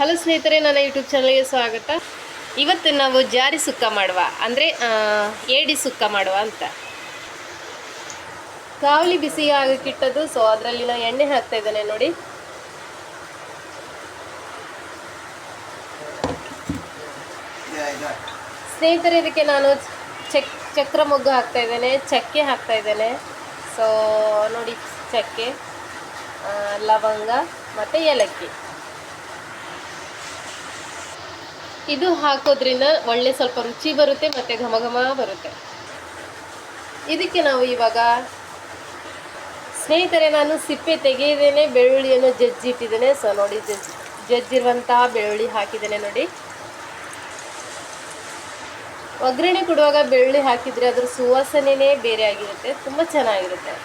Hello ಸ್ನೇಹಿತರೆ, ನನ್ನ YouTube ಚಾನಲ್ಗೆ ಸ್ವಾಗತ. ಇವತ್ತು ನಾವು ಜಾರಿ ಸುಕ್ಕ ಮಾಡುವ ಅಂದರೆ ಏಡಿ ಸುಕ್ಕ ಮಾಡುವ ಅಂತ. ಕಾವಲಿ ಬಿಸಿ ಆಗಕ್ಕಿಟ್ಟದ್ದು. ಸೊ ಅದರಲ್ಲಿ ನಾನು ಎಣ್ಣೆ ಹಾಕ್ತಾ ಇದ್ದೇನೆ ನೋಡಿ. ಸ್ನೇಹಿತರೆ, ಇದಕ್ಕೆ ನಾನು ಚಕ್ರ ಮೊಗ್ಗು ಹಾಕ್ತಾ ಇದ್ದೇನೆ, ಚಕ್ಕೆ ಹಾಕ್ತಾ ಇದ್ದೇನೆ. ಸೊ ನೋಡಿ, ಚಕ್ಕೆ, ಲವಂಗ ಮತ್ತು ಏಲಕ್ಕಿ ಇದು ಹಾಕೋದ್ರಿಂದ ಒಳ್ಳೆ ಸ್ವಲ್ಪ ರುಚಿ ಬರುತ್ತೆ ಮತ್ತು ಘಮ ಘಮ ಬರುತ್ತೆ. ಇದಕ್ಕೆ ನಾವು ಇವಾಗ ಸ್ನೇಹಿತರೆ, ನಾನು ಸಿಪ್ಪೆ ತೆಗೆಯದೇನೆ ಬೆಳ್ಳುಳ್ಳಿಯನ್ನು ಜಜ್ಜಿಟ್ಟಿದ್ದೇನೆ. ಸೊ ನೋಡಿ, ಜಜ್ಜಿರುವಂತಹ ಬೆಳ್ಳುಳ್ಳಿ ಹಾಕಿದ್ದೇನೆ ನೋಡಿ. ಒಗ್ಗರಣೆ ಕೊಡುವಾಗ ಬೆಳ್ಳುಳ್ಳಿ ಹಾಕಿದರೆ ಅದರ ಸುವಾಸನೆಯೇ ಬೇರೆ ಆಗಿರುತ್ತೆ, ತುಂಬ ಚೆನ್ನಾಗಿರುತ್ತೆ.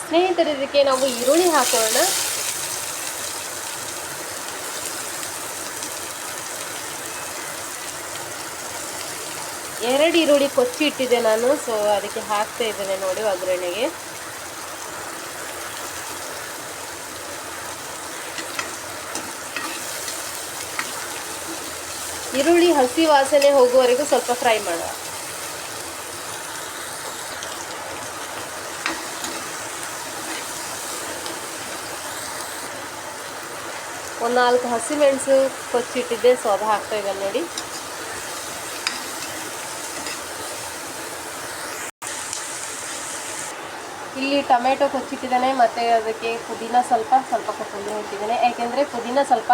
ಸ್ನೇಹಿತರೆ, ಇದಕ್ಕೆ ನಾವು ಈರುಳ್ಳಿ ಹಾಕೋಣ. ಎರಡು ಈರುಳ್ಳಿ ಕೊಚ್ಚಿ ಇಟ್ಟಿದ್ದೆ ನಾನು. ಸೊ ಅದಕ್ಕೆ ಹಾಕ್ತಾ ಇದ್ದೇನೆ ನೋಡಿ ಒಗ್ಗರಣೆಗೆ. ಈರುಳ್ಳಿ ಹಸಿ ವಾಸನೆ ಹೋಗುವವರೆಗೂ ಸ್ವಲ್ಪ ಫ್ರೈ ಮಾಡುವ. ಒಂದು 4 ಹಸಿಮೆಣಸು ಕೊಚ್ಚಿಟ್ಟಿದ್ದೆ. ಸೊ ಅದು ಹಾಕ್ತಾ ಇದ್ದೇನೆ ನೋಡಿ. ಇಲ್ಲಿ ಟೊಮೆಟೊ ಕೊಚ್ಚಿಟ್ಟಿದ್ದೇನೆ ಮತ್ತು ಅದಕ್ಕೆ ಪುದೀನ ಸ್ವಲ್ಪ ಕೊತ್ತಂಬರಿ ಇಟ್ಟಿದ್ದೇನೆ. ಯಾಕೆಂದರೆ ಪುದೀನ ಸ್ವಲ್ಪ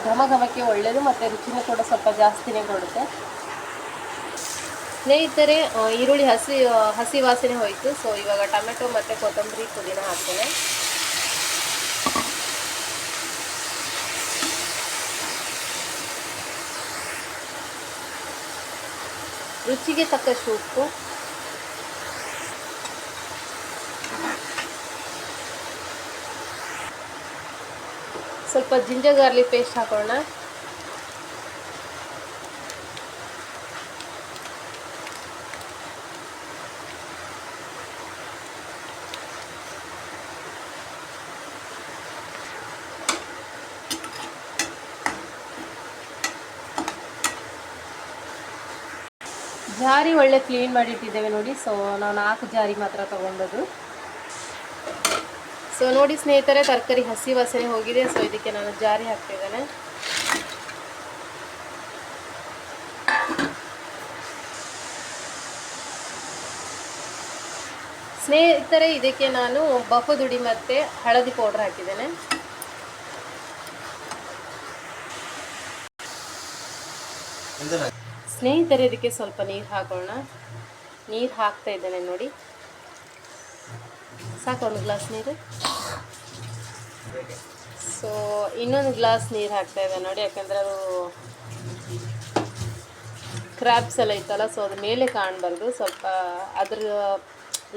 ಘಮ ಘಮಕ್ಕೆ ಒಳ್ಳೆಯದು ಮತ್ತು ರುಚಿನೂ ಕೂಡ ಸ್ವಲ್ಪ ಜಾಸ್ತಿನೇ ಕೊಡುತ್ತೆ. ಸ್ನೇಹಿತರೆ, ಈರುಳ್ಳಿ ಹಸಿ ವಾಸನೆ ಹೋಯಿತು. ಸೊ ಇವಾಗ ಟೊಮೆಟೊ ಮತ್ತು ಕೊತ್ತಂಬರಿ ಪುದೀನ ಹಾಕ್ತೇನೆ. ರುಚಿಗೆ ತಕ್ಕಷ್ಟು ಉಪ್ಪು, ಸ್ವಲ್ಪ ಜಿಂಜರ್ ಗಾರ್ಲಿಕ್ ಪೇಸ್ಟ್ ಹಾಕೋಣ. ಜಾರಿ ಒಳ್ಳೆ ಕ್ಲೀನ್ ಮಾಡಿಟ್ಟಿದ್ದೇವೆ ನೋಡಿ. ಸೊ ನಾವು 4 ಜಾರಿ ಮಾತ್ರ ತಗೊಂಡದ್ದು. ಸೊ ನೋಡಿ ಸ್ನೇಹಿತರೆ, ತರಕಾರಿ ಹಸಿ ವಾಸನೆ ಹೋಗಿದೆ. ಸೊ ಇದಕ್ಕೆ ನಾನು ಜಾರಿ ಹಾಕ್ತಿದ್ದೇನೆ. ಸ್ನೇಹಿತರೆ, ಇದಕ್ಕೆ ನಾನು ಬಫುದುಡಿ ಮತ್ತು ಹಳದಿ ಪೌಡರ್ ಹಾಕಿದ್ದೇನೆ. ಸ್ನೇಹಿತರೆ, ಇದಕ್ಕೆ ಸ್ವಲ್ಪ ನೀರು ಹಾಕೋಣ. ನೀರು ಹಾಕ್ತಾ ಇದ್ದೇನೆ ನೋಡಿ. ಸಾಕು, 1 ಗ್ಲಾಸ್ ನೀರು. ಸೊ ಇನ್ನೊಂದು ಗ್ಲಾಸ್ ನೀರು ಹಾಕ್ತಾ ಇದ್ದೇನೆ ನೋಡಿ. ಯಾಕಂದರೆ ಅದು ಕ್ರ್ಯಾಬ್ಸ್ ಎಲ್ಲ ಇತ್ತಲ್ಲ, ಸೊ ಅದು ಮೇಲೆ ಕಾಣಬಾರ್ದು. ಸ್ವಲ್ಪ ಅದ್ರ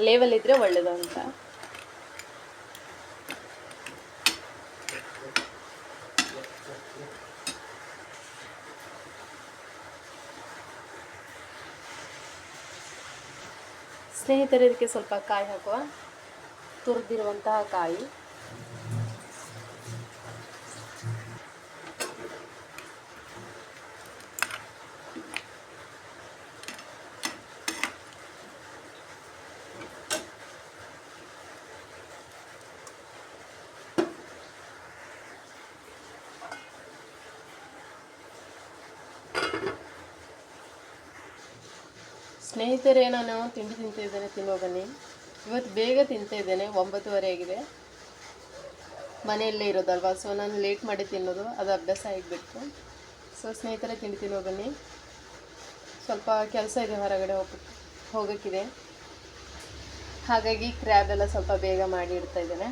ಲೆವೆಲ್ ಇದ್ದರೆ ಒಳ್ಳೆಯದು ಅಂತ. ಸ್ನೇಹಿತರೆ, ಇದಕ್ಕೆ ಸ್ವಲ್ಪ ಕಾಯಿ ಹಾಕುವ, ತುರಿದಿರುವಂತಹ ಕಾಯಿ. ಸ್ನೇಹಿತರೆ, ನಾನು ತಿಂಡಿ ತಿಂತಿದ್ದೇನೆ. ತಿನ್ನುವ ಬನ್ನಿ. ಇವತ್ತು ಬೇಗ ತಿಂತಿದ್ದೇನೆ, 9:30 ಆಗಿದೆ. ಮನೆಯಲ್ಲೇ ಇರೋದಲ್ವಾ, ಸೊ ನಾನು ಲೇಟ್ ಮಾಡಿ ತಿನ್ನೋದು, ಅದು ಅಭ್ಯಾಸ ಆಗಿಬಿಟ್ಟು. ಸೊ ಸ್ನೇಹಿತರೆ, ತಿಂಡಿ ತಿನ್ನುವ ಬನ್ನಿ. ಸ್ವಲ್ಪ ಕೆಲಸ ಇದೆ, ಹೊರಗಡೆ ಹೋಗೋಕ್ಕಿದೆ. ಹಾಗಾಗಿ ಕ್ರ್ಯಾಬ್ ಎಲ್ಲ ಸ್ವಲ್ಪ ಬೇಗ ಮಾಡಿ ಇಡ್ತಾ ಇದ್ದೇನೆ.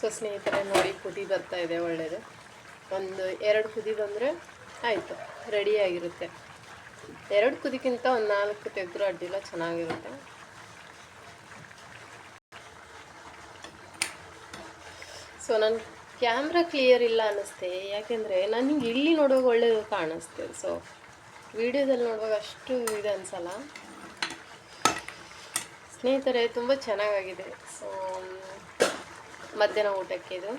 ಸೊ ಸ್ನೇಹಿತರೆ, ನೋಡಿ, ಕುದಿ ಬರ್ತಾ ಇದೆ ಒಳ್ಳೆಯದು. ಒಂದು 2 ಕುದಿ ಬಂದರೆ ಆಯಿತು, ರೆಡಿಯಾಗಿರುತ್ತೆ. 2 ಕುದಿಗಿಂತ ಒಂದು 4 ತೆಗೆದ್ರೂ ಅಡ್ಡಿಲ್ಲ, ಚೆನ್ನಾಗಿರುತ್ತೆ. ಸೊ ನಾನು ಕ್ಯಾಮ್ರಾ ಕ್ಲಿಯರ್ ಇಲ್ಲ ಅನ್ನಿಸ್ತೆ, ಯಾಕೆಂದರೆ ನನಗೆ ಇಲ್ಲಿ ನೋಡುವಾಗ ಒಳ್ಳೆಯದು ಕಾಣಿಸ್ತೆ. ಸೊ ವಿಡಿಯೋದಲ್ಲಿ ನೋಡುವಾಗ ಅಷ್ಟು ಇದು ಅನಿಸಲ್ಲ. ಸ್ನೇಹಿತರೆ ತುಂಬ ಚೆನ್ನಾಗಾಗಿದೆ. ಸೊ ಮಧ್ಯಾಹ್ನ ಊಟಕ್ಕೆ ಇದು